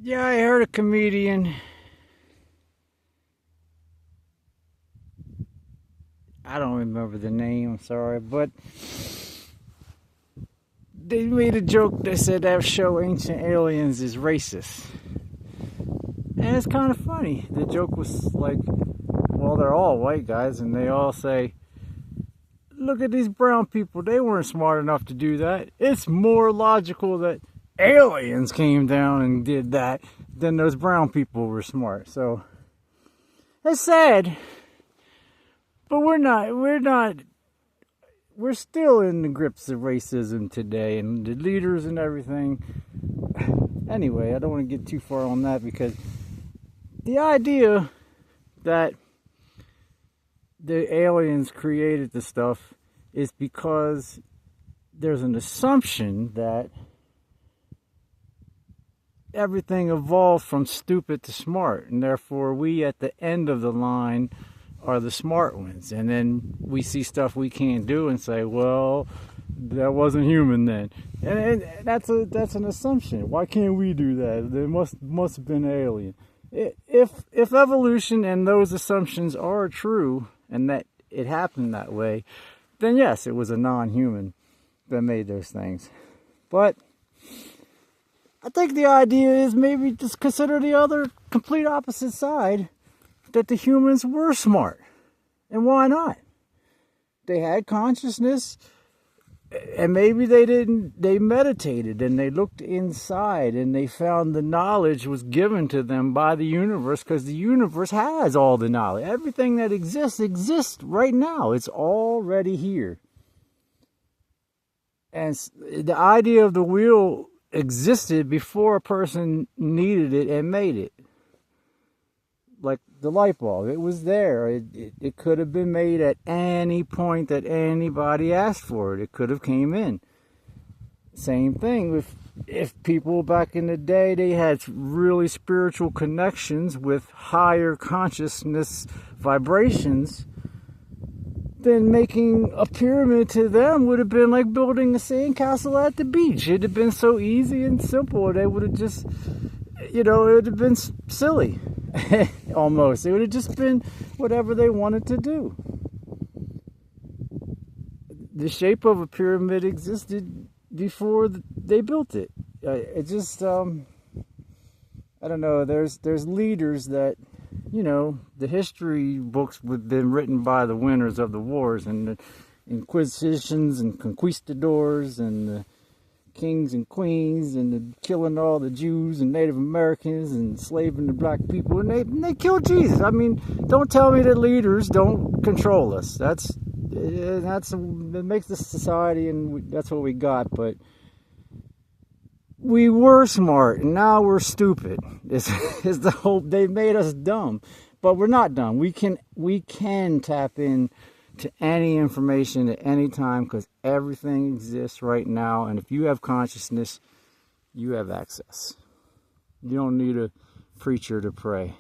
Yeah, I heard a comedian. I don't remember the name, I'm sorry, but they made a joke that said that show Ancient Aliens is racist. And it's kind of funny. The joke was like, well, they're all white guys, and they all say, look at these brown people. They weren't smart enough to do that. It's more logical that aliens came down and did that than those brown people were smart. So it's sad, but we're still in the grips of racism today, and the leaders and everything. Anyway, I don't want to get too far on that, because the idea that the aliens created the stuff is because there's an assumption that everything evolved from stupid to smart, and therefore we at the end of the line are the smart ones. And then we see stuff we can't do and say, well, that wasn't human then. And that's an assumption. Why can't we do that? There must have been an alien. If evolution and those assumptions are true, and that it happened that way, then yes, it was a non-human that made those things. But I think the idea is maybe just consider the other complete opposite side, that the humans were smart. And why not? They had consciousness, and maybe they meditated and they looked inside and they found the knowledge was given to them by the universe, because the universe has all the knowledge. Everything that exists right now. It's already here. And the idea of the wheel existed before a person needed it and made it. Like the light bulb, it was there. It could have been made at any point that anybody asked for it. It could have came in. Same thing if people back in the day, they had really spiritual connections with higher consciousness vibrations, then making a pyramid to them would have been like building a sandcastle at the beach. It'd have been so easy and simple. They would have just, it would have been silly. Almost. It would have just been whatever they wanted to do. The shape of a pyramid existed before they built it. It just, I don't know, there's leaders that, the history books have been written by the winners of the wars, and the inquisitions and conquistadors and the kings and queens, and the killing all the Jews and Native Americans and enslaving the black people, and they killed Jesus. I mean, don't tell me that leaders don't control us. That makes the society, and that's what we got. But we were smart, and now we're stupid. Is the whole? They made us dumb, but we're not dumb. We can tap in to any information at any time, because everything exists right now, and if you have consciousness, you have access. You don't need a preacher to pray.